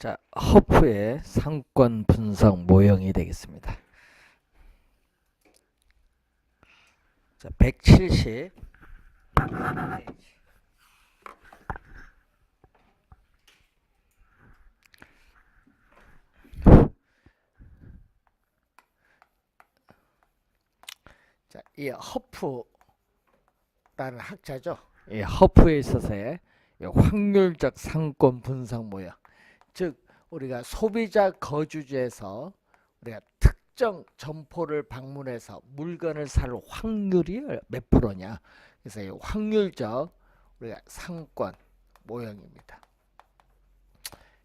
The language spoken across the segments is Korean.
자, 허프의 상권 분석 모형이 되겠습니다. 자, 170 자, 이 허프라는 학자죠. 이 허프에 있어서의 이 확률적 상권 분석 모형. 즉 우리가 소비자 거주지에서 우리가 특정 점포를 방문해서 물건을 살 확률이 몇 프로냐. 그래서 이 확률적 우리가 상권 모형입니다.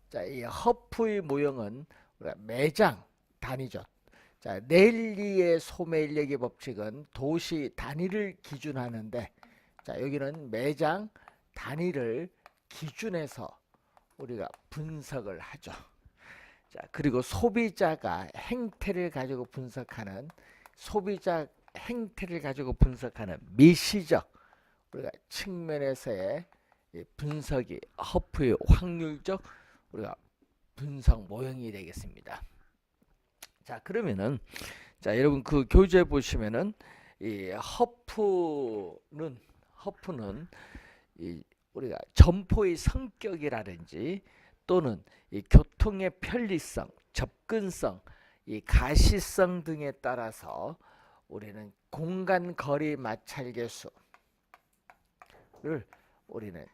자, 이 허프의 모형은 우리가 매장 단위죠. 자, 넬리의 소매인력의 법칙은 도시 단위를 기준하는데, 자, 여기는 매장 단위를 기준해서 우리가 분석을 하죠. 자, 그리고 소비자가 행태를 가지고 분석하는 미시적 우리가 측면에서의 분석이 허프의 확률적 우리가 분석 모형이 되겠습니다. 자, 그러면은 자, 여러분 그 교재 보시면은 이 허프는 이 우리가 점포의 성격이라든지 또는 이 교통의 편리성, 접근성, 이 가시성 등에 따라서 우리는 공간 거리 마찰계수를 우리는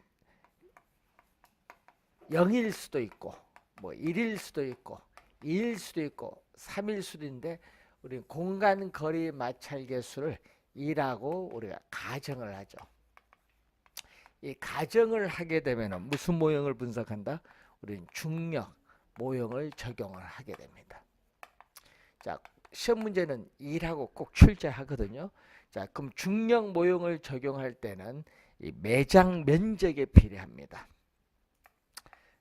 0일 수도 있고 뭐 1일 수도 있고 2일 수도 있고 3일 수도 있는데 우리는 공간 거리 마찰계수를 2라고 우리가 가정을 하죠. 이 가정을 하게 되면 무슨 모형을 분석한다? 우리는 중력 모형을 적용을 하게 됩니다. 자, 시험 문제는 2라고 꼭 출제하거든요. 자, 그럼 중력 모형을 적용할 때는 이 매장 면적에 비례합니다.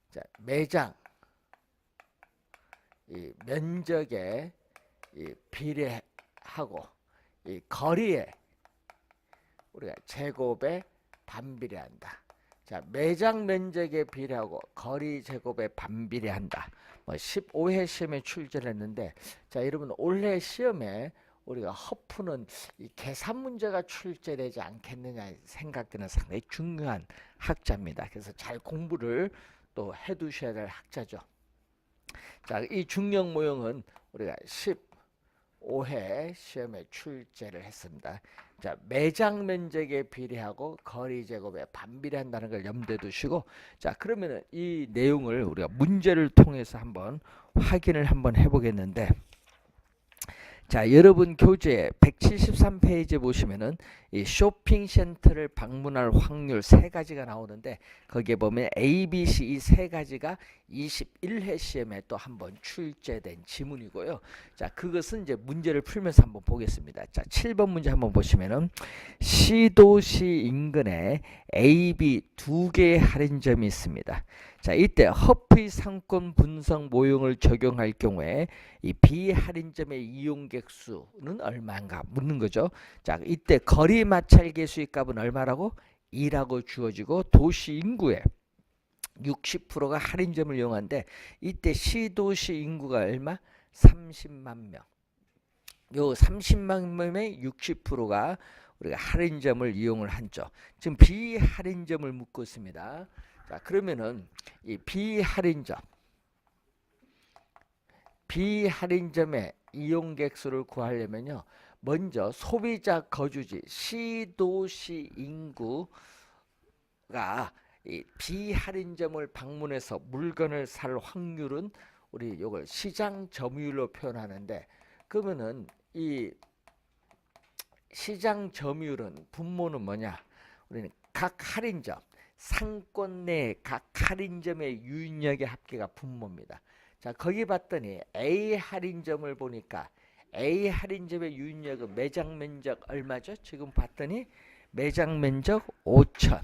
자, 매장 이 면적에 이 비례하고 이 거리에 우리가 제곱에 반비례한다. 자, 매장 면적에 비례하고 거리 제곱에 반비례한다. 뭐 15회 시험에 출제를 했는데, 자, 여러분 올해 시험에 우리가 허프는 이 계산 문제가 출제되지 않겠느냐 생각되는 상당히 중요한 학자입니다. 그래서 잘 공부를 또 해두셔야 될 학자죠. 자, 이 중력 모형은 우리가 15회 시험에 출제를 했습니다. 자, 매장 면적에 비례하고 거리 제곱에 반비례한다는 걸 염두에 두시고, 자, 그러면 이 내용을 우리가 문제를 통해서 한번 확인을 한번 해보겠는데, 자, 여러분 교재 173페이지 보시면은 이 쇼핑센터를 방문할 확률 세 가지가 나오는데, 거기에 보면 A, B, C 이 세 가지가 21회 시험에 또 한번 출제된 지문이고요. 자, 그것은 이제 문제를 풀면서 한번 보겠습니다. 자, 7번 문제 한번 보시면은 C도시 인근에 A, B 두 개의 할인점이 있습니다. 자, 이때 허프의 상권 분석 모형을 적용할 경우에 이 비할인점의 이용객 수는 얼마인가 묻는 거죠. 자, 이때 거리 마찰계 수익 값은 얼마라고? 2라고 주어지고 도시 인구의 60%가 할인점을 이용한데, 이때 시도시 인구가 얼마? 30만 명. 요 30만 명의 60%가 우리가 할인점을 이용을 한죠. 지금 비할인점을 묻고 있습니다. 자, 그러면은 이 비할인점의 이용객 수를 구하려면요, 먼저 소비자 거주지 시도시 인구가 이 비할인점을 방문해서 물건을 살 확률은 우리 이걸 시장 점유율로 표현하는데, 그러면은 이 시장 점유율은 분모는 뭐냐? 우리는 각 할인점 상권 내 각 할인점의 유인력의 합계가 분모입니다. 자, 거기 봤더니 A 할인점을 보니까 A 할인점의 유인력은 매장 면적 얼마죠? 지금 봤더니 매장 면적 5천.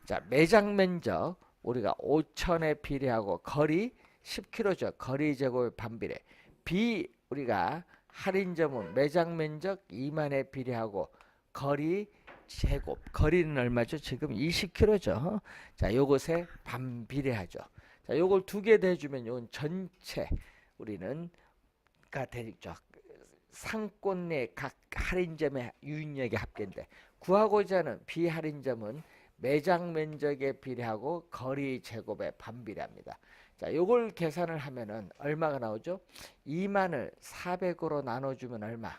자, 매장 면적 우리가 5천에 비례하고 거리 10km죠. 거리 제곱의 반비례. B 우리가 할인점은 매장 면적 2만에 비례하고 거리 제곱. 거리는 얼마죠? 지금 20km죠. 자, 요것에 반비례하죠. 자, 요걸 두 개 대주면 요건 전체 우리는 가 되죠. 상권 내 각 할인점의 유인력의 합계인데 구하고자 하는 비할인점은 매장 면적에 비례하고 거리 제곱에 반비례합니다. 자, 요걸 계산을 하면은 얼마가 나오죠? 2만을 400으로 나눠주면 얼마?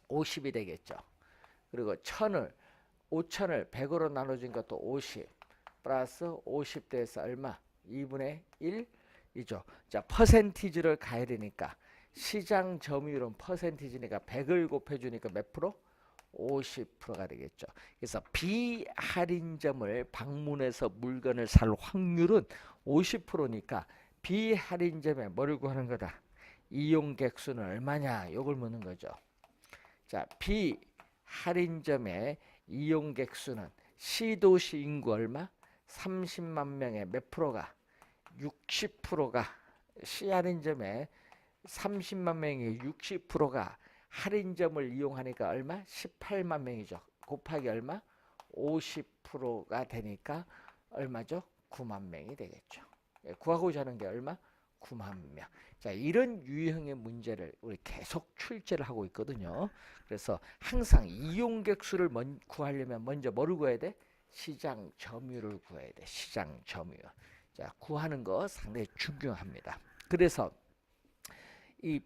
50이 되겠죠. 그리고 5천을 100으로 나눠준 것도 50 플러스 50 돼서 얼마? 2분의 1이죠. 자, 퍼센티지를 가야 되니까 시장 점유율은 퍼센티지니까 100을 곱해주니까 몇 프로? 50%가 되겠죠. 그래서 비할인점을 방문해서 물건을 살 확률은 50%니까 비할인점에 뭘 구하는 거다? 이용객 수는 얼마냐? 이걸 묻는 거죠. 자, 비할인점의 이용객 수는 시도시 인구 얼마? 30만 명의 몇 프로가? 60%가 시할인점에 30만 명의 60%가 할인점을 이용하니까 얼마? 18만 명이죠. 곱하기 얼마? 50%가 되니까 얼마죠? 9만 명이 되겠죠. 구하고자 하는 게 얼마? 9만 명. 자, 이런 유형의 문제를 우리 계속 출제를 하고 있거든요. 그래서 항상 이용객 수를 구하려면 먼저 뭐를 구해야 돼? 시장 점유율을 구해야 돼. 시장 점유율. 자, 구하는 거 상당히 중요합니다. 그래서 이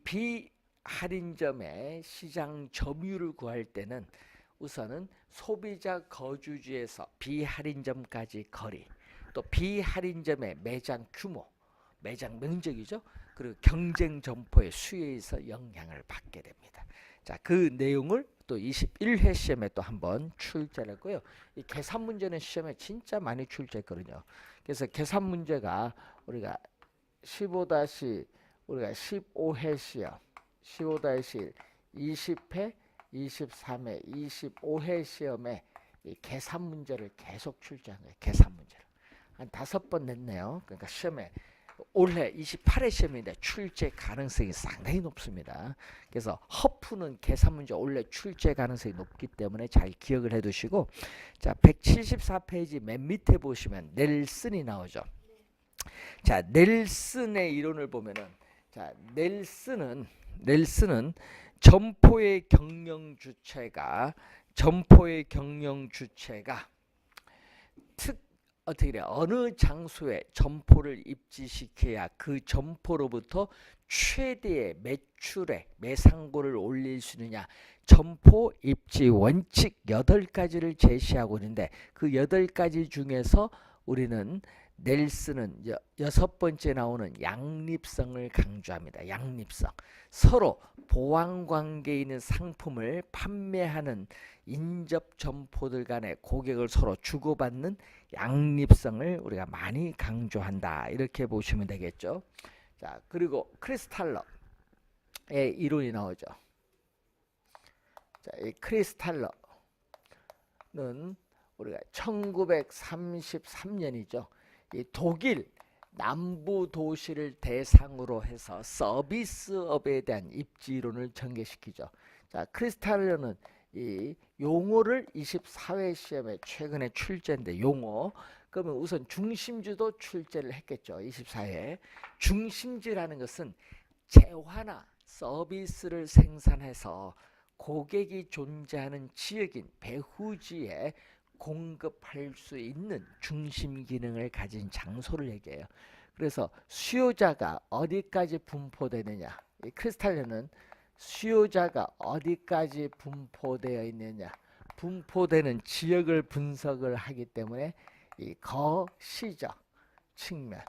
비할인점의 시장 점유율을 구할 때는 우선은 소비자 거주지에서 비할인점까지 거리, 또 비할인점의 매장 규모, 매장 면적이죠. 그리고 경쟁 점포의 수요에 의해서 영향을 받게 됩니다. 자, 그 내용을 또 21회 시험에 또 한번 출제를 했고요. 이 계산 문제는 시험에 진짜 많이 출제했거든요. 그래서 계산 문제가 우리가 15회 시험, 15-1, 20회, 23회, 25회 시험에 이 계산 문제를 계속 출제한 거예요. 계산 문제를. 한 5번 냈네요. 그러니까 시험에 올해 28회 시험인데 출제 가능성이 상당히 높습니다. 그래서 허프는 계산 문제 원래 출제 가능성이 높기 때문에 잘 기억을 해 두시고, 자, 174페이지 맨 밑에 보시면 넬슨이 나오죠. 자, 넬슨의 이론을 보면은, 자, 넬슨은 점포의 경영 주체가 어떻게 돼? 어느 장소에 점포를 입지시켜야 그 점포로부터 최대의 매출액, 매상고를 올릴 수 있느냐. 점포 입지 원칙 8가지를 제시하고 있는데 그 8가지 중에서 우리는 넬슨은 6번째 나오는 양립성을 강조합니다. 양립성. 서로 보완관계에 있는 상품을 판매하는 인접 점포들 간의 고객을 서로 주고받는 양립성을 우리가 많이 강조한다. 이렇게 보시면 되겠죠. 자, 그리고 크리스탈러의 이론이 나오죠. 자, 이 크리스탈러는 우리가 1933년이죠. 이 독일 남부 도시를 대상으로 해서 서비스업에 대한 입지론을 전개시키죠. 자, 크리스탈러는 이 용어를 24회 시험에 최근에 출제인데, 용어 그러면 우선 중심지도 출제를 했겠죠. 24회 중심지라는 것은 재화나 서비스를 생산해서 고객이 존재하는 지역인 배후지에 공급할 수 있는 중심 기능을 가진 장소를 얘기해요. 그래서 수요자가 어디까지 분포되느냐, 이 크리스탈련은 수요자가 어디까지 분포되어 있느냐, 분포되는 지역을 분석을 하기 때문에 이 거시적 측면,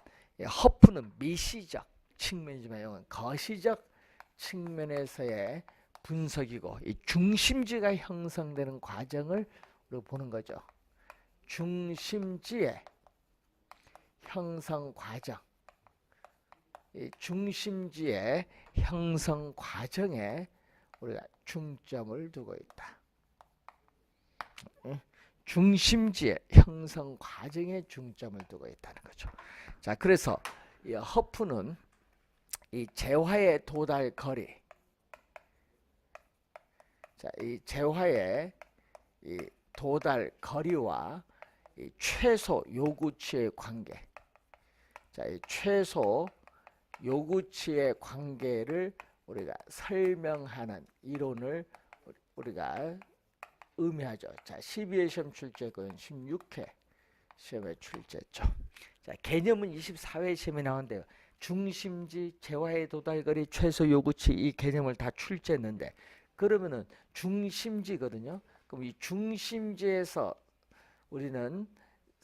허프는 미시적 측면이지만 이건 거시적 측면에서의 분석이고, 이 중심지가 형성되는 과정을 우리가 보는 거죠. 중심지의 형성 과정, 이 중심지의 형성 과정에 우리가 중점을 두고 있다. 중심지의 형성 과정에 중점을 두고 있다는 거죠. 자, 그래서 이 허프는 이 재화의 도달 거리, 자, 이 재화의 이 도달 거리와 이 최소 요구치의 관계, 자, 이 최소 요구치의 관계를 우리가 설명하는 이론을 우리가 의미하죠. 자, 12회 시험 출제군 16회 시험에 출제했죠. 자, 개념은 24회 시험에 나오는데요. 중심지, 재화의 도달거리, 최소 요구치 이 개념을 다 출제했는데 그러면은 중심지거든요. 그럼 이 중심지에서 우리는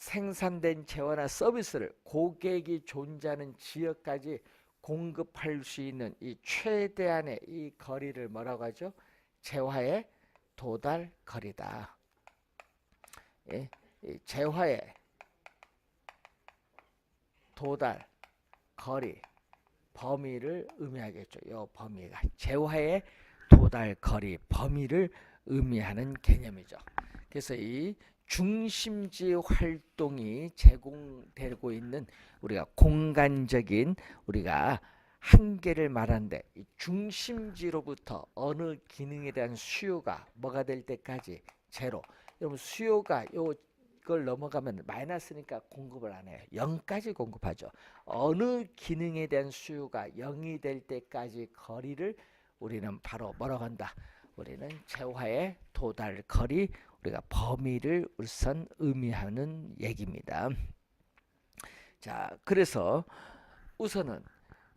생산된 재화나 서비스를 고객이 존재하는 지역까지 공급할 수 있는 이 최대한의 이 거리를 뭐라고 하죠? 재화의 도달 거리다. 예, 이 재화의 도달 거리 범위를 의미하겠죠. 이 범위가 재화의 도달 거리 범위를 의미하는 개념이죠. 그래서 이 중심지 활동이 제공되고 있는 우리가 공간적인 우리가 한계를 말하는데 이 중심지로부터 어느 기능에 대한 수요가 뭐가 될 때까지 제로. 여러분 수요가 이걸 넘어가면 마이너스니까 공급을 안 해요. 0까지 공급하죠. 어느 기능에 대한 수요가 0이 될 때까지 거리를 우리는 바로 뭐라고 한다. 우리는 재화의 도달 거리 우리가 범위를 우선 의미하는 얘기입니다. 자, 그래서 우선은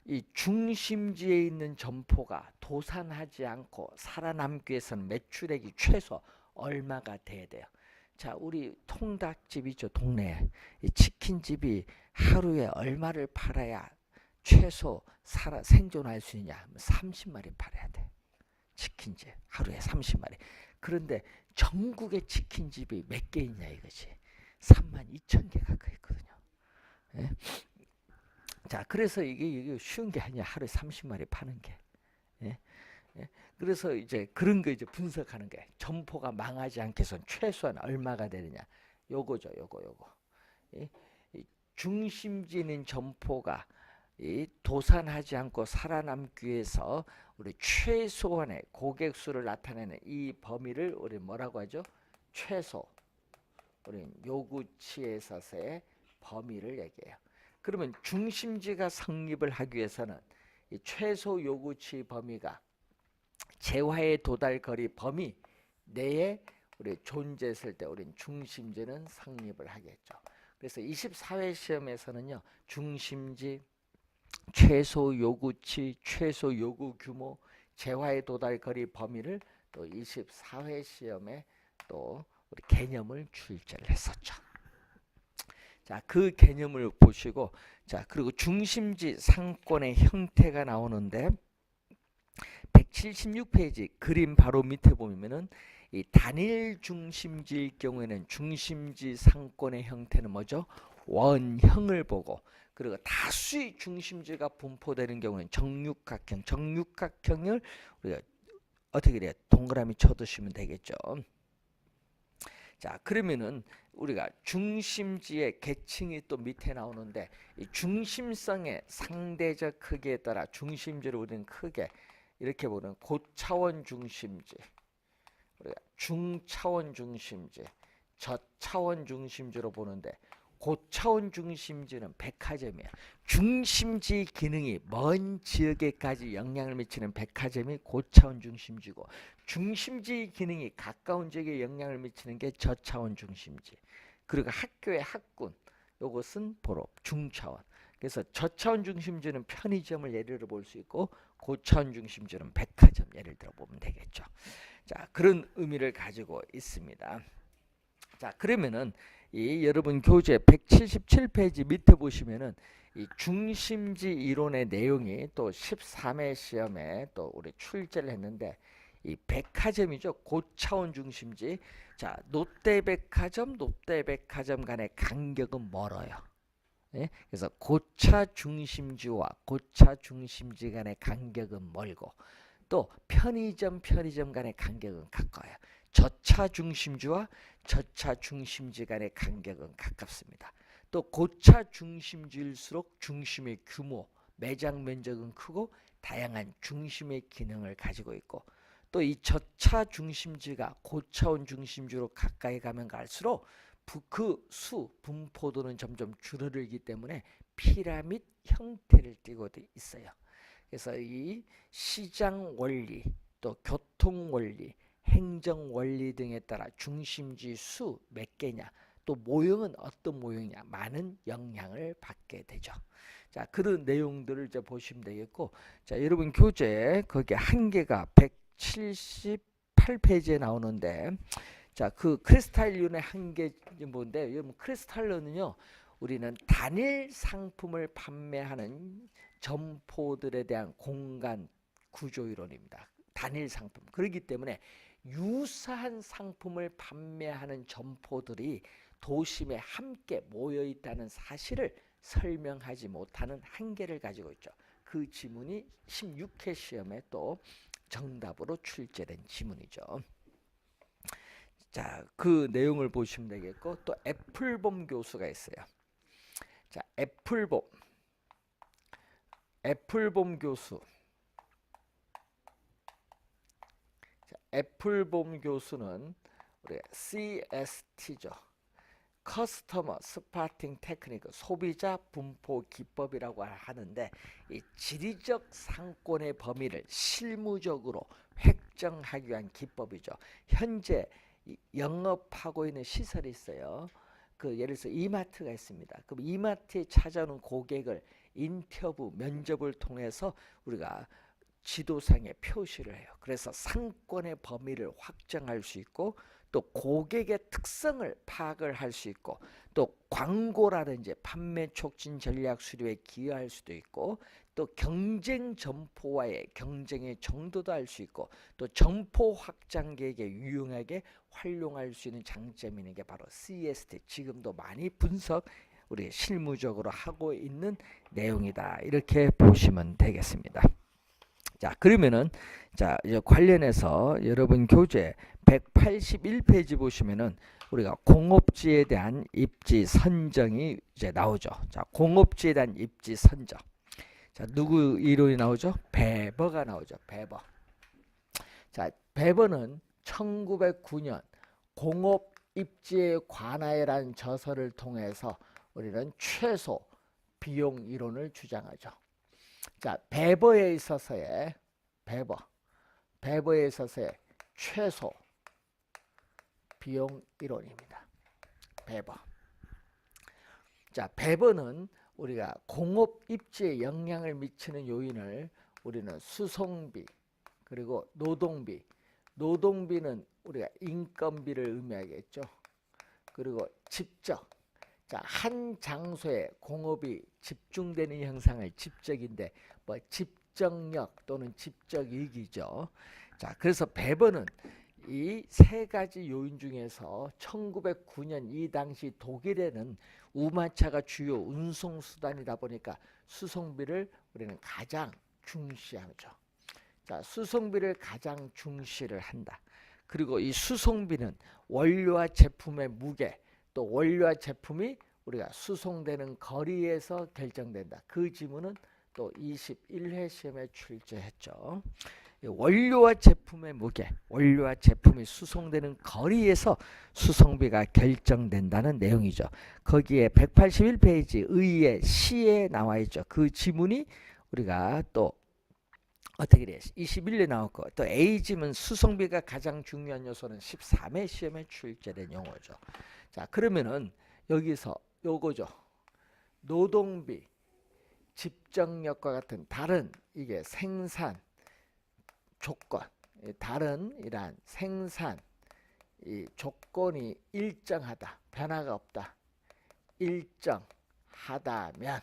이 중심지에 있는 점포가 도산하지 않고 살아남기 위해서는 매출액이 최소 얼마가 돼야 돼요. 자, 우리 통닭집 있죠, 동네에. 이 치킨집이 하루에 얼마를 팔아야 최소 생존할 수 있냐? 30마리 팔아야 돼. 치킨집 하루에 30마리. 그런데 전국에 치킨집이 몇 개 있냐 이거지. 32,000개 가까이 있거든요. 예? 자, 그래서 이게 쉬운 게 아니야. 하루에 30마리 파는 게. 예? 예? 그래서 이제 그런 거 이제 분석하는 게 점포가 망하지 않게 해서 최소한 얼마가 되느냐. 요거죠, 요거. 이 중심지는 점포가 이 도산하지 않고 살아남기 위해서 우리 최소한의 고객 수를 나타내는 이 범위를 우리 뭐라고 하죠? 최소. 우리 요구치에 있어서의 범위를 얘기해요. 그러면 중심지가 성립을 하기 위해서는 이 최소 요구치 범위가 재화의 도달 거리 범위 내에 우리 존재했을 때 우린 중심지는 성립을 하겠죠. 그래서 24회 시험에서는요. 중심지, 최소 요구치, 최소 요구 규모, 재화의 도달 거리 범위를 또 24회 시험에 또 우리 개념을 출제를 했었죠. 자, 그 개념을 보시고 자, 그리고 중심지 상권의 형태가 나오는데 176페이지 그림 바로 밑에 보면은 이 단일 중심지일 경우에는 중심지 상권의 형태는 뭐죠? 원형을 보고 그리고 다수의 중심지가 분포되는 경우는 정육각형을 우리가 어떻게 돼요? 동그라미 쳐두시면 되겠죠. 자, 그러면은 우리가 중심지의 계층이 또 밑에 나오는데 이 중심성의 상대적 크기에 따라 중심지를 우리는 크게 이렇게 보는 고차원 중심지, 우리가 중차원 중심지, 저차원 중심지로 보는데 고차원 중심지는 백화점이야. 중심지 기능이 먼 지역에까지 영향을 미치는 백화점이 고차원 중심지고 중심지 기능이 가까운 지역에 영향을 미치는 게 저차원 중심지. 그리고 학교의 학군 이것은 보로 중차원. 그래서 저차원 중심지는 편의점을 예를 볼 수 있고 고차원 중심지는 백화점 예를 들어 보면 되겠죠. 자, 그런 의미를 가지고 있습니다. 자, 그러면은 이 여러분 교재 177페이지 밑에 보시면은 이 중심지 이론의 내용이 또 13회 시험에 또 우리 출제를 했는데 이 백화점이죠. 고차원 중심지. 자, 롯데백화점 간의 간격은 멀어요. 예? 그래서 고차 중심지와 고차 중심지 간의 간격은 멀고 또 편의점 간의 간격은 가까워요. 저차 중심지와 저차 중심지 간의 간격은 가깝습니다. 또 고차 중심지일수록 중심의 규모, 매장 면적은 크고 다양한 중심의 기능을 가지고 있고 또 이 저차 중심지가 고차원 중심지로 가까이 가면 갈수록 그 분포도는 점점 줄어들기 때문에 피라밋 형태를 띠고 있어요. 그래서 이 시장 원리, 또 교통 원리, 행정 원리 등에 따라 중심지 수 몇 개냐, 또 모형은 어떤 모형이냐, 많은 영향을 받게 되죠. 자, 그런 내용들을 이제 보시면 되겠고, 자, 여러분 교재 거기 한계가 178페이지에 나오는데, 자, 그 크리스탈론의 한계 뭔데? 여러분 크리스탈론은요, 우리는 단일 상품을 판매하는 점포들에 대한 공간 구조 이론입니다. 단일 상품. 그렇기 때문에 유사한 상품을 판매하는 점포들이 도심에 함께 모여 있다는 사실을 설명하지 못하는 한계를 가지고 있죠. 그 지문이 16회 시험에 또 정답으로 출제된 지문이죠. 자, 그 내용을 보시면 되겠고, 또 애플봄 교수가 있어요. 자, 애플봄 교수. 자, 애플봄 교수는 우리 CST죠. 커스터머 스파팅 테크니크, 소비자 분포 기법이라고 하는데, 이 지리적 상권의 범위를 실무적으로 획정하기 위한 기법이죠. 현재 영업하고 있는 시설이 있어요. 그 예를 들어서 이마트가 있습니다. 그럼 이마트에 찾아오는 고객을 인터뷰, 면접을 통해서 우리가 지도상에 표시를 해요. 그래서 상권의 범위를 확정할 수 있고, 또 고객의 특성을 파악을 할 수 있고, 또 광고라든지 판매 촉진 전략 수립에 기여할 수도 있고, 또 경쟁 점포와의 경쟁의 정도도 알 수 있고, 또 점포 확장 계획에 유용하게 활용할 수 있는 장점이 있는 게 바로 CST, 지금도 많이 분석 우리 실무적으로 하고 있는 내용이다. 이렇게 보시면 되겠습니다. 자, 그러면은 자, 이제 관련해서 여러분 교재 181페이지 보시면은 우리가 공업지에 대한 입지 선정이 이제 나오죠. 자, 공업지에 대한 입지 선정. 자, 누구 이론이 나오죠? 베버가 나오죠. 베버. 자, 베버는 1909년 공업 입지에 관하여라는 저서를 통해서 우리는 최소 비용 이론을 주장하죠. 자, 베버에 있어서의 최소 비용 이론입니다. 베버. 자, 베버는 우리가 공업 입지에 영향을 미치는 요인을 우리는 수송비, 그리고 노동비는 우리가 인건비를 의미하겠죠. 그리고 집적. 자, 한 장소에 공업이 집중되는 형상을 집적인데, 뭐 집적력 또는 집적이익이죠. 자, 그래서 베버는 이 세 가지 요인 중에서 1909년 이 당시 독일에는 우마차가 주요 운송 수단이다 보니까 수송비를 우리는 가장 중시하죠. 자, 수송비를 가장 중시를 한다. 그리고 이 수송비는 원료와 제품의 무게, 또 원료와 제품이 우리가 수송되는 거리에서 결정된다. 그 지문은 또 21회 시험에 출제했죠. 원료와 제품의 무게, 원료와 제품이 수송되는 거리에서 수송비가 결정된다는 내용이죠. 거기에 181페이지 의의 시에 나와 있죠. 그 지문이 우리가 또 어떻게 돼? 21에 나왔고, 또 A지문 수송비가 가장 중요한 요소는 13회 시험에 출제된 용어죠. 자, 그러면은 여기서 요거죠. 노동비, 집정력과 같은 다른 이게 생산 조건, 다른 이러한 생산 이 조건이 일정하다, 변화가 없다, 일정하다면,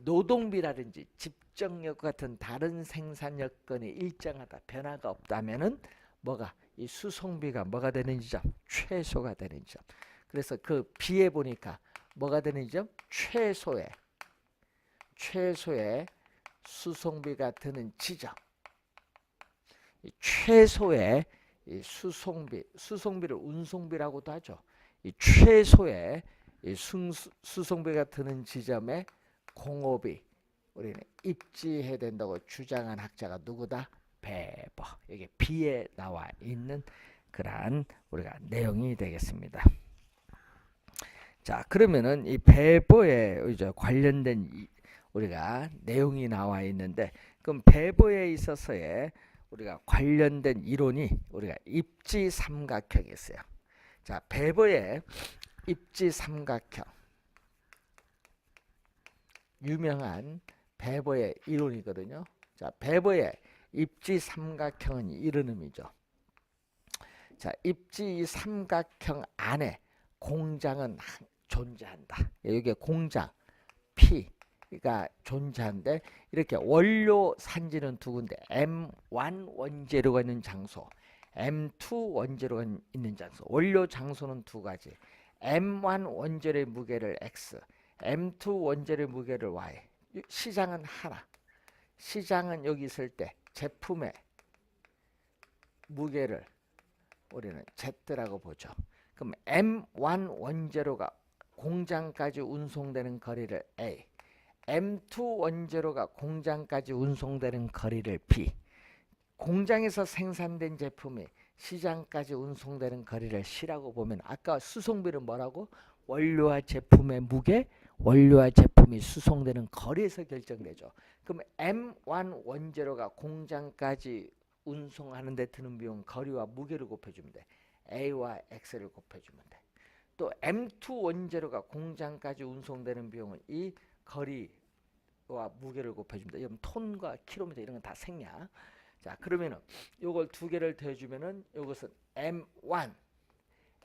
노동비라든지 집정력 같은 다른 생산 여건이 일정하다, 변화가 없다면은 뭐가 이 수송비가 뭐가 되는 지점? 최소가 되는 점. 그래서 그 B에 보니까 뭐가 되는 점? 최소의 수송비가 드는 지점. 이 최소의 이 수송비를 운송비라고도 하죠. 이 최소의 이 수송비가 드는 지점에 공업이 우리는 입지해야 된다고 주장한 학자가 누구다? 베버. 이게 B에 나와 있는 그러한 우리가 내용이 되겠습니다. 자, 그러면은 이 배버에 이제 관련된 우리가 내용이 나와 있는데, 그럼 배버에 있어서의 우리가 관련된 이론이 우리가 입지삼각형이 있어요. 자, 배버의 입지삼각형, 유명한 배버의 이론이거든요. 자, 배버의 입지삼각형은 이런 의미죠. 자, 입지삼각형 안에 공장은 존재한다. 여기에 공장 P가 존재한데, 이렇게 원료 산지는 두 군데, M1 원재료가 있는 장소, M2 원재료가 있는 장소. 원료 장소는 두 가지. M1 원재료의 무게를 X, M2 원재료의 무게를 Y. 시장은 하나. 시장은 여기 있을 때 제품의 무게를 우리는 Z라고 보죠. 그럼 M1 원재료가 공장까지 운송되는 거리를 A, M2 원재료가 공장까지 운송되는 거리를 B, 공장에서 생산된 제품이 시장까지 운송되는 거리를 C라고 보면, 아까 수송비는 뭐라고? 원료와 제품의 무게, 원료와 제품이 수송되는 거리에서 결정되죠. 그럼 M1 원재료가 공장까지 운송하는 데 드는 비용, 거리와 무게를 곱해주면 돼. A와 X를 곱해주면 돼. 또 M2 원재료가 공장까지 운송되는 비용은 이 거리와 무게를 곱해줍니다. 이건 톤과 킬로미터 이런 건 다 생략. 자, 그러면은 요걸 두 개를 더해주면은 이것은 M1,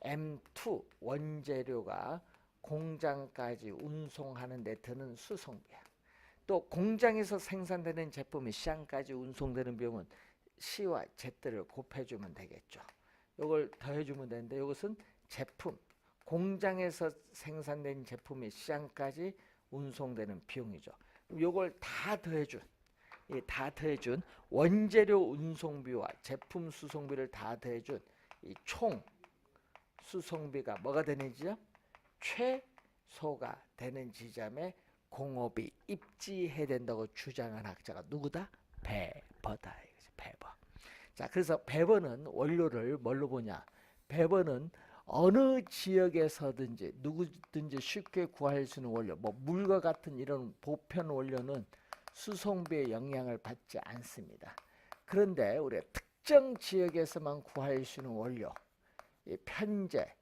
M2 원재료가 공장까지 운송하는 데 드는 수송비야. 또 공장에서 생산되는 제품이 시장까지 운송되는 비용은 C와 Z를 곱해주면 되겠죠. 이걸 더해주면 되는데, 이것은 제품, 공장에서 생산된 제품이 시장까지 운송되는 비용이죠. 이걸 다 더해준, 다 더해준 원재료 운송비와 제품 수송비를 다 더해준 이 총 수송비가 뭐가 되는지요? 최소가 되는 지점에 공업이 입지해야 된다고 주장한 학자가 누구다? 배버다. 배버. 자, 그래서 배버는 원료를 뭘로 보냐? 배버는 어느 지역에서든지 누구든지 쉽게 구할 수 있는 원료, 뭐 물과 같은 이런 보편 원료는 수송비의 영향을 받지 않습니다. 그런데 우리가 특정 지역에서만 구할 수 있는 원료, 이 편제,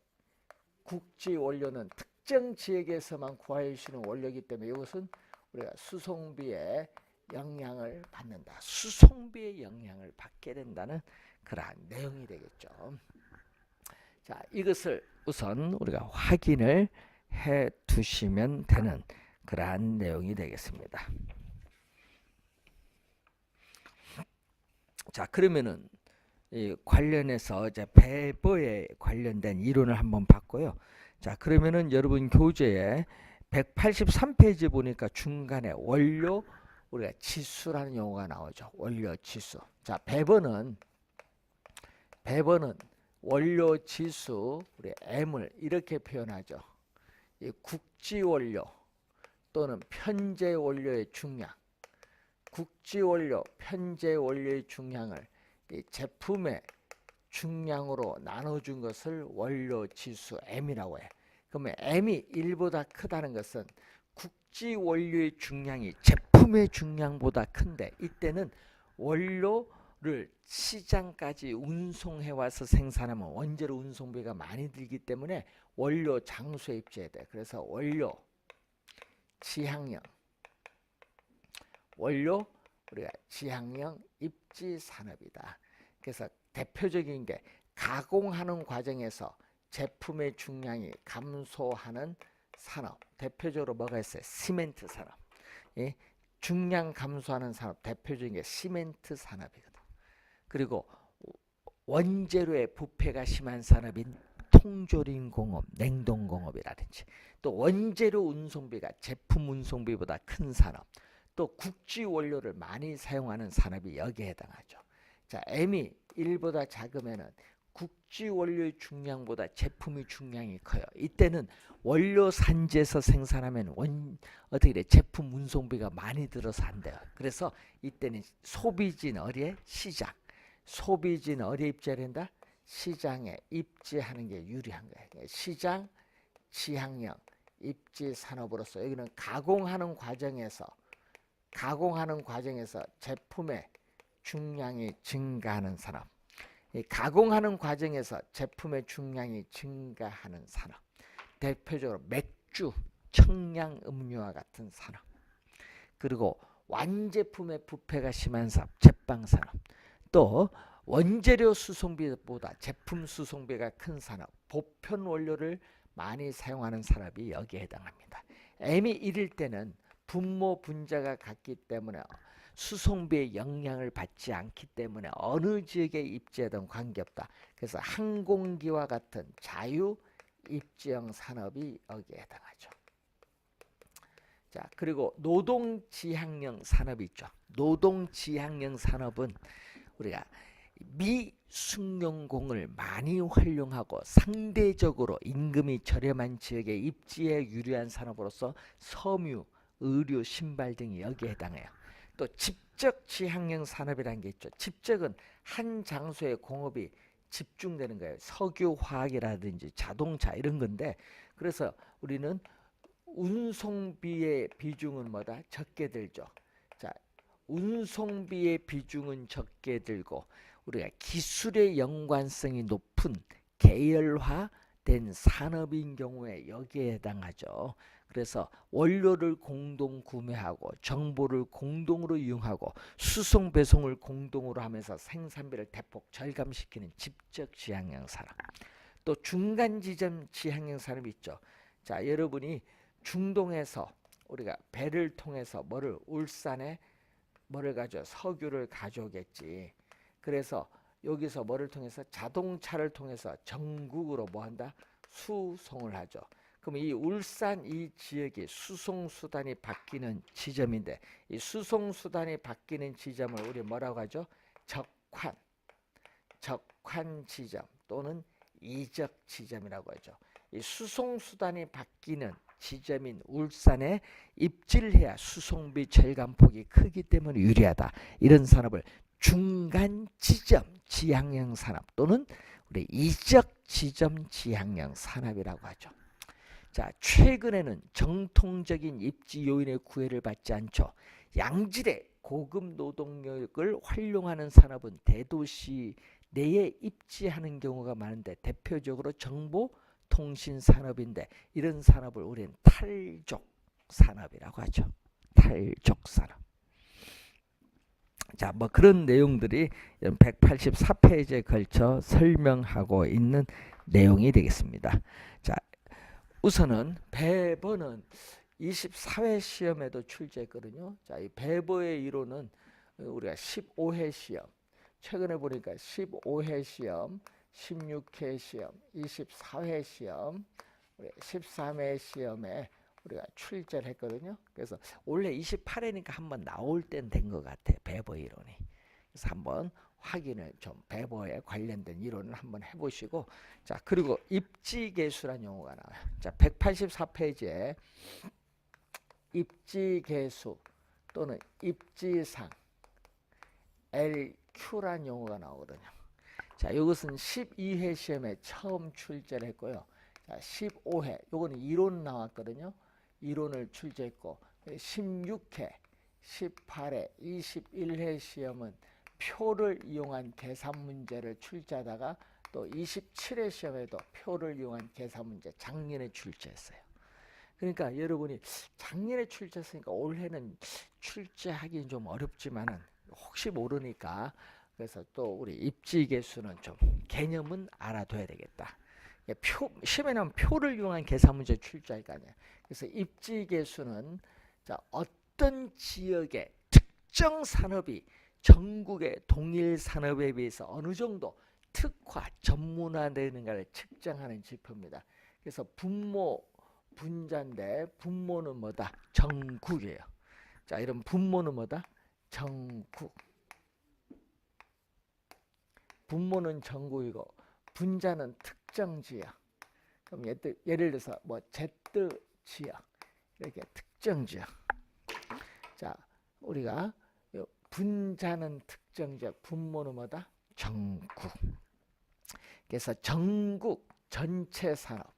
국지 원료는 특정 지역에서만 구할 수 있는 원료이기 때문에 이것은 우리가 수송비의 영향을 받는다. 수송비의 영향을 받게 된다는 그러한 내용이 되겠죠. 자, 이것을 우선 우리가 확인을 해 두시면 되는 그러한 내용이 되겠습니다. 자, 그러면은 이 관련해서 이제 배버에 관련된 이론을 한번 봤고요. 자, 그러면은 여러분 교재에 183페이지 보니까 중간에 원료 우리가 지수라는 용어가 나오죠. 원료 지수. 자, 배버는 원료 지수, 우리 M을 이렇게 표현하죠. 이 국지 원료 또는 편제 원료의 중량, 국지 원료, 편제 원료의 중량을 이 제품의 중량으로 나눠준 것을 원료 지수 M이라고 해. 그러면 M이 1보다 크다는 것은 국지 원료의 중량이 제품의 중량보다 큰데, 이때는 원료를 시장까지 운송해 와서 생산하면 원재료 운송비가 많이 들기 때문에 원료 장소에 입지해야 돼. 그래서 원료 지향형, 원료 우리가 지향형 입지 산업이다. 그래서 대표적인 게 가공하는 과정에서 제품의 중량이 감소하는 산업, 대표적으로 뭐가 있어요? 시멘트 산업. 예? 중량 감소하는 산업, 대표적인 게 시멘트 산업이거든. 그리고 원재료의 부패가 심한 산업인 통조림 공업, 냉동 공업이라든지, 또 원재료 운송비가 제품 운송비보다 큰 산업, 또 국지 원료를 많이 사용하는 산업이 여기에 해당하죠. 자, M이 1보다 작으면은 국지 원료의 중량보다 제품의 중량이 커요. 이때는 원료 산지에서 생산하면 어떻게 돼? 제품 운송비가 많이 들어서 안 돼요. 그래서 이때는 소비진 어디에? 시장. 소비진 어디에 입지해야 된다? 시장에 입지하는 게 유리한 거예요. 시장 지향형 입지 산업으로서 여기는 가공하는 과정에서 제품의 중량이 증가하는 산업. 이 가공하는 과정에서 제품의 중량이 증가하는 산업. 대표적으로 맥주, 청량 음료와 같은 산업. 그리고 완제품의 부패가 심한 산업, 제빵 산업. 또 원재료 수송비보다 제품 수송비가 큰 산업, 보편 원료를 많이 사용하는 산업이 여기에 해당합니다. M이 1일 때는 분모 분자가 같기 때문에 수송비의 영향을 받지 않기 때문에 어느 지역에 입지하든 관계없다. 그래서 항공기와 같은 자유 입지형 산업이 여기에 해당하죠. 자, 그리고 노동지향형 산업이 있죠. 노동지향형 산업은 우리가 미숙련공을 많이 활용하고 상대적으로 임금이 저렴한 지역에 입지에 유리한 산업으로서 섬유, 의류, 신발 등이 여기에 해당해요. 또 집적 지향형 산업이라는 게 있죠. 집적은 한 장소에 공업이 집중되는 거예요. 석유, 화학이라든지 자동차 이런 건데, 그래서 우리는 운송비의 비중은 뭐다? 적게 들죠. 자, 운송비의 비중은 적게 들고 우리가 기술의 연관성이 높은 계열화된 산업인 경우에 여기에 해당하죠. 그래서 원료를 공동 구매하고 정보를 공동으로 이용하고 수송 배송을 공동으로 하면서 생산비를 대폭 절감시키는 집적 지향형 산업. 또 중간 지점 지향형 산업이 있죠. 자, 여러분이 중동에서 우리가 배를 통해서 울산에 석유를 가져오겠지. 그래서 여기서 뭐를 통해서 자동차를 통해서 전국으로 뭐한다? 수송을 하죠. 그럼 이 울산 이 지역이 수송수단이 바뀌는 지점인데, 이 수송수단이 바뀌는 지점을 우리 뭐라고 하죠? 적환 지점 또는 이적 지점이라고 하죠. 이 수송수단이 바뀌는 지점인 울산에 입지를 해야 수송비 절감폭이 크기 때문에 유리하다. 이런 산업을 중간 지점 지향형 산업 또는 우리 이적 지점 지향형 산업이라고 하죠. 자, 최근에는 정통적인 입지 요인의 구애를 받지 않죠. 양질의 고급 노동력을 활용하는 산업은 대도시 내에 입지하는 경우가 많은데, 대표적으로 정보 통신 산업인데, 이런 산업을 우리는 탈족 산업이라고 하죠. 탈족 산업. 자, 뭐 그런 내용들이 184페이지에 걸쳐 설명하고 있는 내용이 되겠습니다. 자, 우선은 배번은 24회 시험에도 출제했거든요. 자, 이 배버의 이론은 우리가 15회 시험, 최근에 보니까 15회 시험, 16회 시험, 24회 시험, 13회 시험에 우리가 출제를 했거든요. 그래서 원래 28회니까 한번 나올 땐 된 것 같아, 배버 이론이. 그래서 한번 확인을 좀 배버에 관련된 이론을 한번 해보시고, 자, 그리고 입지계수란 용어가 나와요. 자, 184페이지에 입지계수 또는 입지상 LQ란 용어가 나오거든요. 자, 이것은 12회 시험에 처음 출제를 했고요. 자, 15회 요거는 이론 나왔거든요. 이론을 출제했고, 16회, 18회, 21회 시험은 표를 이용한 계산 문제를 출제하다가 또 27회 시험에도 표를 이용한 계산 문제 작년에 출제했어요. 그러니까 여러분이 작년에 출제했으니까 올해는 출제하기는 좀 어렵지만은 혹시 모르니까, 그래서 또 우리 입지계수는 좀 개념은 알아둬야 되겠다. 시험에 나오면 표를 이용한 계산 문제 출제할 거 아니야. 그래서 입지계수는 자, 어떤 지역의 특정 산업이 전국의 동일 산업에 비해서 어느 정도 특화, 전문화되는가를 측정하는 지표입니다. 그래서 분모, 분자인데 분모는 뭐다? 전국이에요. 자, 이런 분모는 뭐다? 전국. 분모는 전국이고 분자는 특정 지역. 그럼 예를 들어서 뭐 Z 지역, 이렇게 특정 지역. 자, 우리가 분자는 특정 지역, 분모는 뭐다? 전국. 그래서 전국 전체 산업,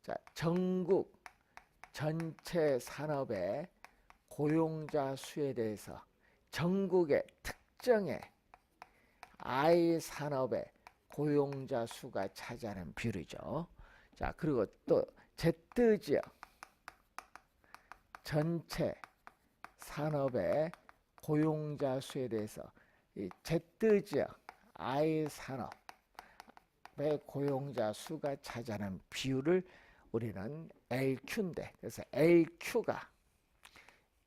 자, 전국 전체 산업의 고용자 수에 대해서 전국의 특정의 I 산업의 고용자 수가 차지하는 비율이죠. 자, 그리고 또 Z 지역 전체 산업의 고용자 수에 대해서 이 Z 지역 I 산업의 고용자 수가 차지하는 비율을 우리는 LQ인데, 그래서 LQ가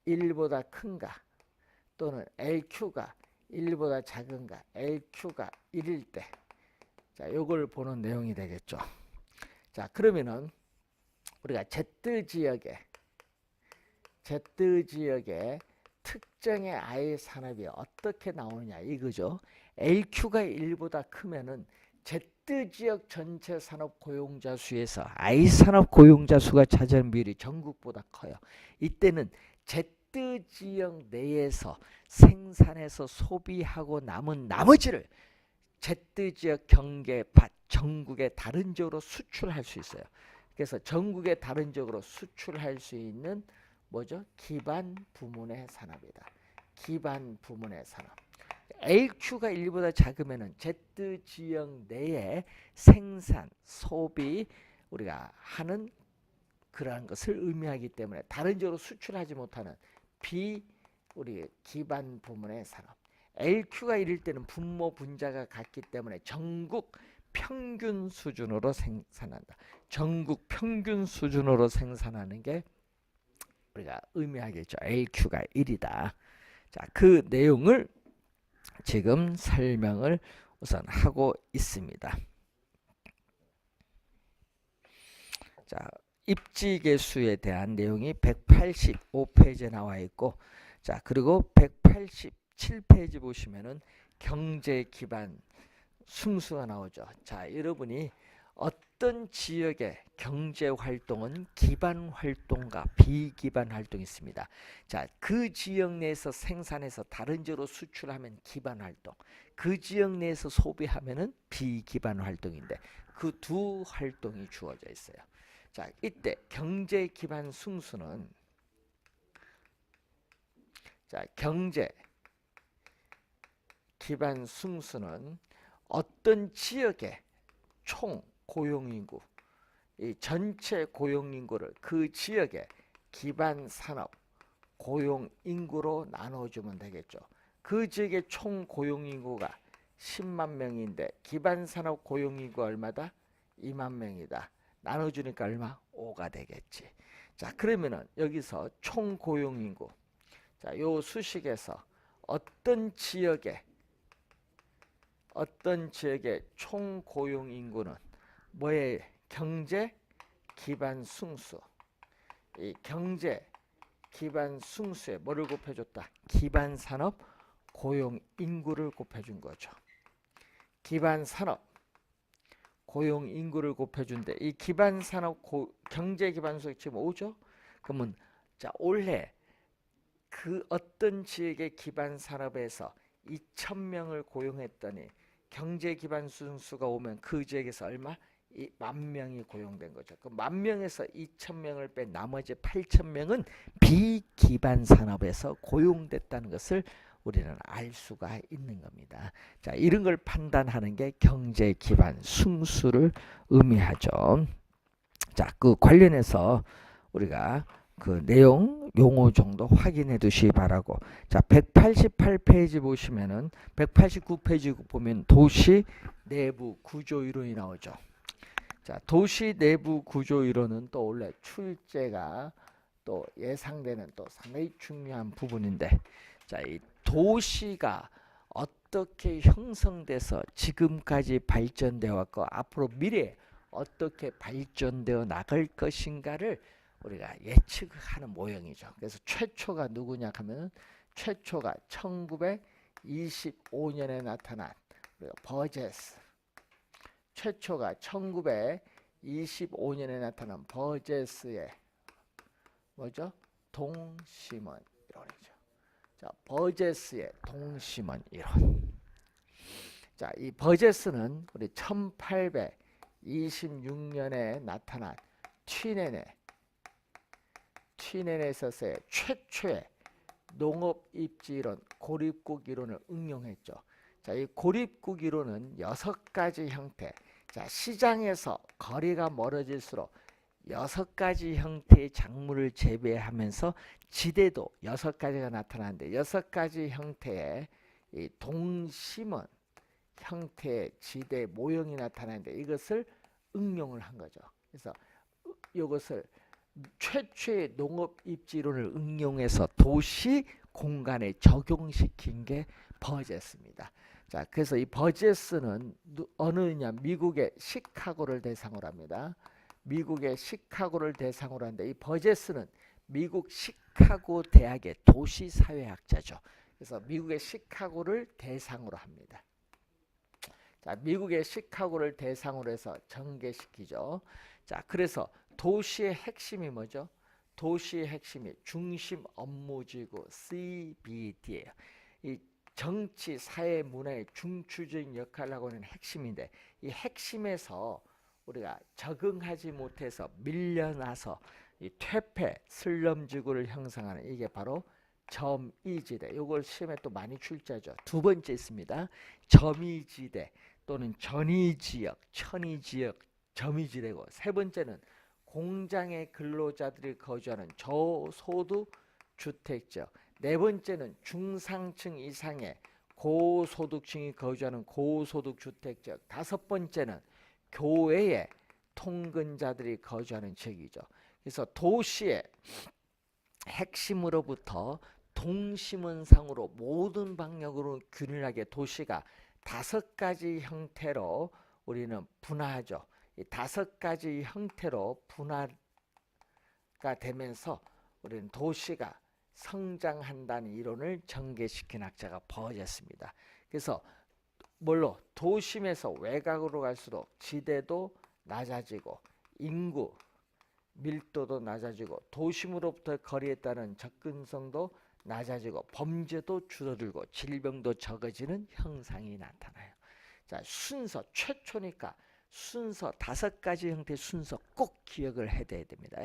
1보다 큰가 또는 LQ가 1보다 작은가, LQ가 1일 때, 자, 요걸 보는 내용이 되겠죠. 자, 그러면은 우리가 Z 지역의 특정의 I 산업이 어떻게 나오느냐 이거죠. LQ가 1보다 크면은 Z 지역 전체 산업 고용자 수에서 I 산업 고용자 수가 차지하는 비율이 전국보다 커요. 이때는 Z 지역 내에서 생산해서 소비하고 남은 나머지를 Z 지역 경계 밖 전국의 다른 지역으로 수출할 수 있어요. 그래서 전국의 다른 지역으로 수출할 수 있는 뭐죠? 기반 부문의 산업이다. 기반 부문의 산업. LQ가 1보다 작으면은 Z 지역 내에 생산, 소비 우리가 하는 그러한 것을 의미하기 때문에 다른 지역으로 수출하지 못하는 우리 기반 부문의 산업. LQ가 1일 때는 분모 분자가 같기 때문에 전국 평균 수준으로 생산한다. 전국 평균 수준으로 생산하는 게 우리가 의미하겠죠. LQ가 1이다. 자, 그 내용을 지금 설명을 우선 하고 있습니다. 자, 입지 개수에 대한 내용이 185페이지에 나와 있고, 자, 그리고 187페이지 보시면은 경제 기반 숭수가 나오죠. 자, 여러분이 어떤 지역의 경제 활동은 기반 활동과 비기반 활동이 있습니다. 자, 그 지역 내에서 생산해서 다른 지역으로 수출하면 기반 활동, 그 지역 내에서 소비하면은 비기반 활동인데 그 두 활동이 주어져 있어요. 자, 이때 경제 기반 숭수는 자, 경제 기반 숭수는 어떤 지역의 총 고용인구, 이 전체 고용인구를 그 지역의 기반 산업 고용인구로 나눠주면 되겠죠. 그 지역의 총 고용인구가 10만 명인데 기반 산업 고용인구가 얼마다? 2만 명이다. 나눠주니까 얼마? 5가 되겠지. 자, 그러면은 여기서 총 고용인구, 자, 요 수식에서 어떤 지역의 총 고용인구는 뭐의 경제 기반 숭수, 이 경제 기반 숭수에 뭐를 곱해줬다? 기반 산업 고용 인구를 곱해준 거죠. 기반 산업 고용 인구를 곱해준데 이 기반 산업 경제 기반 숭수 지금 5죠? 그러면 자, 올해 그 어떤 지역의 기반 산업에서 2,000명을 고용했더니 경제 기반 숭수가 오면 그 지역에서 얼마? 10,000명이 고용된 거죠. 그 10,000명에서 2,000명을 뺀 나머지 8,000명은 비기반 산업에서 고용됐다는 것을 우리는 알 수가 있는 겁니다. 자, 이런 걸 판단하는 게 경제 기반 숭수를 의미하죠. 자, 그 관련해서 우리가 그 내용 용어 정도 확인해 두시기 바라고. 자, 188페이지 보시면은 189페이지 보면 도시 내부 구조 이론이 나오죠. 자, 도시 내부 구조 이론은 또 원래 출제가 또 예상되는 또 상당히 중요한 부분인데, 자, 이 도시가 어떻게 형성돼서 지금까지 발전되어 왔고 앞으로 미래에 어떻게 발전되어 나갈 것인가를 우리가 예측하는 모형이죠. 그래서 최초가 누구냐 하면 최초가 1925년에 나타난 버제스, 최초가 1925년에 나타난 버제스의 뭐죠? 동심원 이론이죠. 자, 버제스의 동심원 이론. 자, 이 버제스는 우리 1826년에 나타난 튀넨에 있어서의 최초의 농업 입지 이론, 고립국 이론을 응용했죠. 자, 이 고립국 이론은 6가지 형태. 자, 시장에서 거리가 멀어질수록 6가지 형태의 작물을 재배하면서 지대도 6가지가 나타나는데 6가지 형태의 이 동심원 형태의 지대 모형이 나타나는데 이것을 응용을 한 거죠. 그래서 이것을 최초의 농업 입지론을 응용해서 도시 공간에 적용시킨 게 버제스입니다. 자, 그래서 이 버제스는 어느냐 미국의 시카고를 대상으로 합니다. 미국의 시카고를 대상으로 하는데 이 버제스는 미국 시카고 대학의 도시사회학자죠. 그래서 미국의 시카고를 대상으로 합니다. 자, 미국의 시카고를 대상으로 해서 전개시키죠. 자, 그래서 도시의 핵심이 뭐죠? 도시의 핵심이 중심 업무지구 CBD예요. 이 정치, 사회, 문화의 중추적인 역할을 하고 있는 핵심인데 이 핵심에서 우리가 적응하지 못해서 밀려나서 이 퇴폐, 슬럼지구를 형성하는 이게 바로 점이지대. 이걸 시험에 또 많이 출제하죠. 두 번째 있습니다. 점이지대 또는 전이지역, 천이지역, 점이지대고 세 번째는 공장의 근로자들이 거주하는 저소득 주택지역. 네 번째는 중상층 이상의 고소득층이 거주하는 고소득 주택지역. 다섯 번째는 교외의 통근자들이 거주하는 지역이죠. 그래서 도시의 핵심으로부터 동심원상으로 모든 방향으로 균일하게 도시가 5가지 형태로 우리는 분화하죠. 이 5가지 형태로 분화가 되면서 우리는 도시가 성장한다는 이론을 전개시킨 학자가 버제스입니다. 그래서 뭘로? 도심에서 외곽으로 갈수록 지대도 낮아지고 인구 밀도도 낮아지고 도심으로부터 거리에 따른 접근성도 낮아지고 범죄도 줄어들고 질병도 적어지는 형상이 나타나요. 자, 순서 최초니까 순서 5가지 형태의 순서 꼭 기억을 해둬야 됩니다.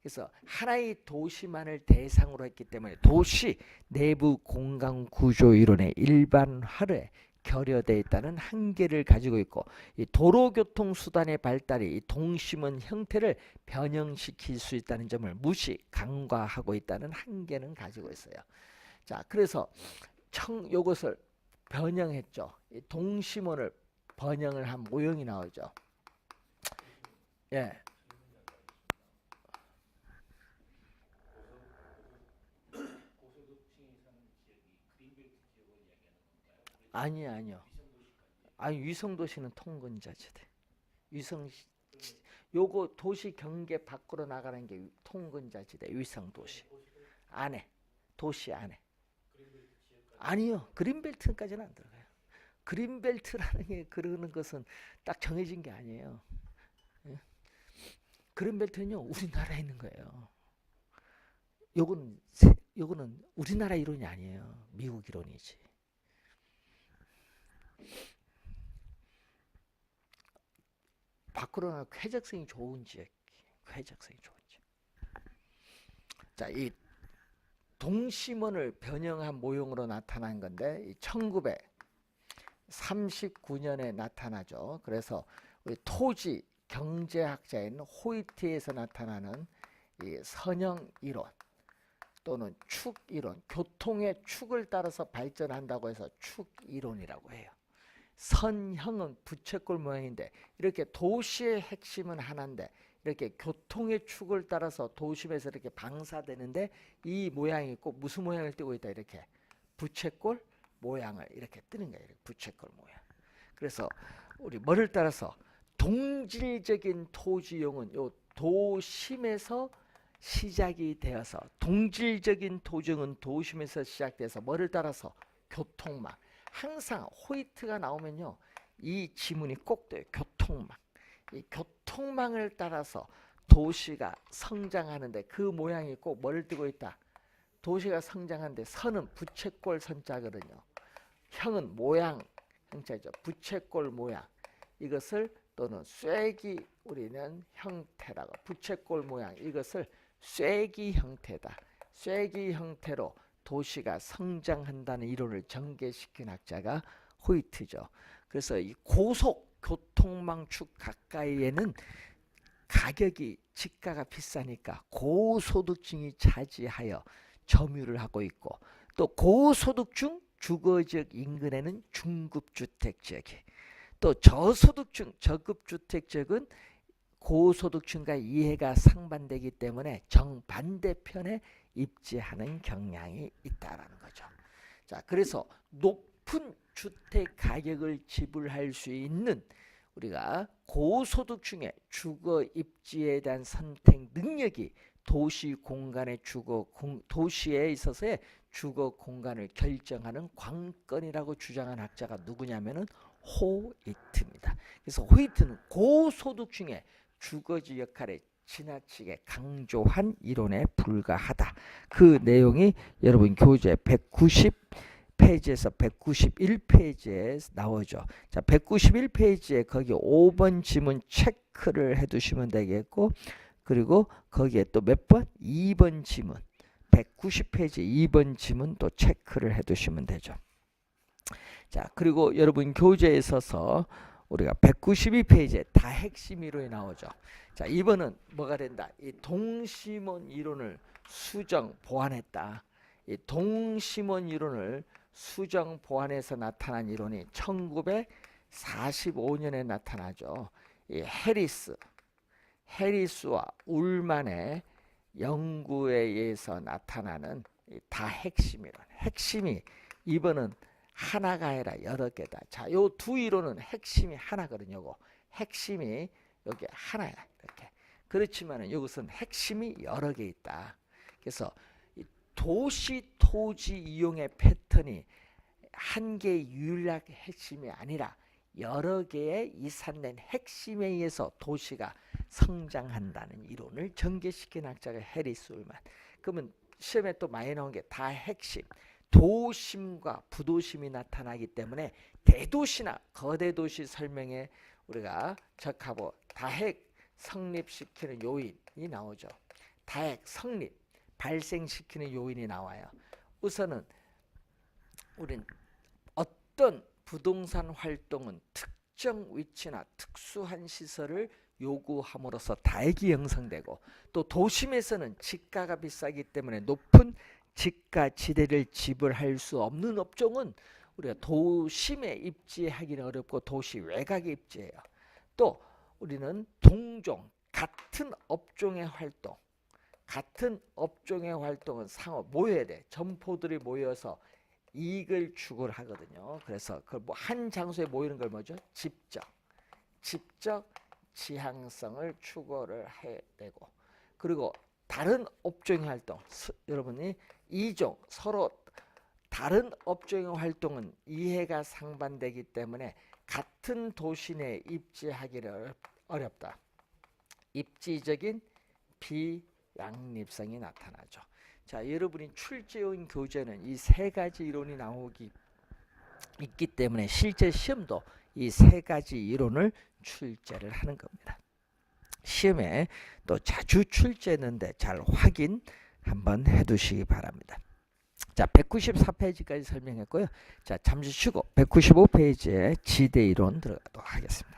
그래서 하나의 도시만을 대상으로 했기 때문에 도시 내부 공간 구조 이론의 일반화를 결여되어 있다는 한계를 가지고 있고 이 도로교통 수단의 발달이 이 동심원 형태를 변형시킬 수 있다는 점을 간과하고 있다는 한계는 가지고 있어요. 자, 그래서 요것을 변형했죠. 이 동심원을 번영을 한 모형이 나오죠. 예. 아니요. 아니 위성도시는 통근자지대. 요거 도시 경계 밖으로 나가는 게 통근자지대 위성도시 안에 도시 안에. 아니요. 그린벨트까지는 안 들어가요. 그린벨트라는 게 그러는 것은 딱 정해진 게 아니에요. 예? 그린벨트는요 우리나라에 있는 거예요. 요거는 우리나라 이론이 아니에요. 미국 이론이지. 밖으로 나가 쾌적성이 좋은 지역. 자, 이 동심원을 변형한 모형으로 나타난 건데 이 1939년에 나타나죠. 그래서 우리 토지 경제학자인 호이트에서 나타나는 이 선형 이론 또는 축 이론, 교통의 축을 따라서 발전한다고 해서 축 이론이라고 해요. 선형은 부채꼴 모양인데 이렇게 도시의 핵심은 하나인데 이렇게 교통의 축을 따라서 도심에서 이렇게 방사되는데 이 모양이 꼭 무슨 모양을 띠고 있다 이렇게 부채꼴 모양을 이렇게 뜨는 거예요. 부채꼴 모양. 그래서 우리 뭐를 따라서 동질적인 토지용은 요 도심에서 시작이 되어서 동질적인 토지용은 도심에서 시작돼서 뭐를 따라서 교통망. 항상 호이트가 나오면요 이 지문이 꼭 돼요. 교통망. 이 교통망을 따라서 도시가 성장하는데 그 모양이 꼭 뭘 띠고 있다. 도시가 성장하는데 선은 부채꼴 선자거든요. 형은 모양 형자죠. 부채꼴 모양. 이것을 또는 쐐기 우리는 형태라고 부채꼴 모양 이것을 쐐기 형태다. 쐐기 형태로 도시가 성장한다는 이론을 전개시킨 학자가 호이트죠. 그래서 이 고속 교통망축 가까이에는 가격이 집가가 비싸니까 고소득층이 차지하여 점유를 하고 있고 또 고소득층 주거지역 인근에는 중급주택 지역이 또 저소득층 저급주택 지역은 고소득층과 이해가 상반되기 때문에 정반대편에 입지하는 경향이 있다라는 거죠. 자, 그래서 높은 주택 가격을 지불할 수 있는 우리가 고소득층의 주거 입지에 대한 선택 능력이 도시 공간의 도시에 있어서의 주거 공간을 결정하는 관건이라고 주장한 학자가 누구냐면은 호이트입니다. 그래서 호이트는 고소득층의 주거지 역할에 지나치게 강조한 이론에 불과하다. 그 내용이 여러분 교재 190페이지에서 191페이지에 나오죠. 자, 191페이지에 거기 5번 지문 체크를 해두시면 되겠고 그리고 거기에 또 몇 번? 2번 지문 190페이지 2번 지문 또 체크를 해두시면 되죠. 자, 그리고 여러분 교재에 있어서 우리가 192페이지에 다 핵심 이론이 나오죠. 자, 이번은 뭐가 된다? 이 동심원 이론을 수정 보완했다. 이 동심원 이론을 수정 보완해서 나타난 이론이 1945년에 나타나죠. 이 해리스와 울만의 연구에 의해서 나타나는 다 핵심 이론. 핵심이 이번은 하나가 아니라 여러 개다. 자, 요 두 이론은 핵심이 하나거든요. 요거 핵심이 여기 하나야. 이렇게. 그렇지만은 이것은 핵심이 여러 개 있다. 그래서 이 도시 토지 이용의 패턴이 한 개의 유일하게 핵심이 아니라 여러 개의 이산된 핵심에 의해서 도시가 성장한다는 이론을 전개시킨 학자가 해리스 울만. 그러면 시험에 또 많이 나온 게 다 핵심. 도심과 부도심이 나타나기 때문에 대도시나 거대 도시 설명에 우리가 적합하고 다핵 성립시키는 요인이 나오죠. 다핵 성립 발생시키는 요인이 나와요. 우선은 우린 어떤 부동산 활동은 특정 위치나 특수한 시설을 요구함으로써 다액이 형성되고 또 도심에서는 집가가 비싸기 때문에 높은 집가 지대를 지불할 수 없는 업종은 우리가 도심에 입지하기는 어렵고 도시 외곽에 입지해요. 또 우리는 동종 같은 업종의 활동은 상호 모여야 돼. 점포들이 모여서 이익을 추구를 하거든요. 그래서 그 뭐 한 장소에 모이는 걸 뭐죠? 집적 지향성을 추구를 해야 되고 그리고 다른 업종의 활동 여러분이 이종 서로 다른 업종의 활동은 이해가 상반되기 때문에 같은 도시 내에 입지하기를 어렵다. 입지적인 비양립성이 나타나죠. 자, 여러분이 출제용 교재는 이 세 가지 이론이 나오기 있기 때문에 실제 시험도 이 세 가지 이론을 출제를 하는 겁니다. 시험에 또 자주 출제했는데 잘 확인 한번 해두시기 바랍니다. 자, 194페이지까지 설명했고요. 자, 잠시 쉬고 195페이지에 지대 이론 들어가도록 하겠습니다.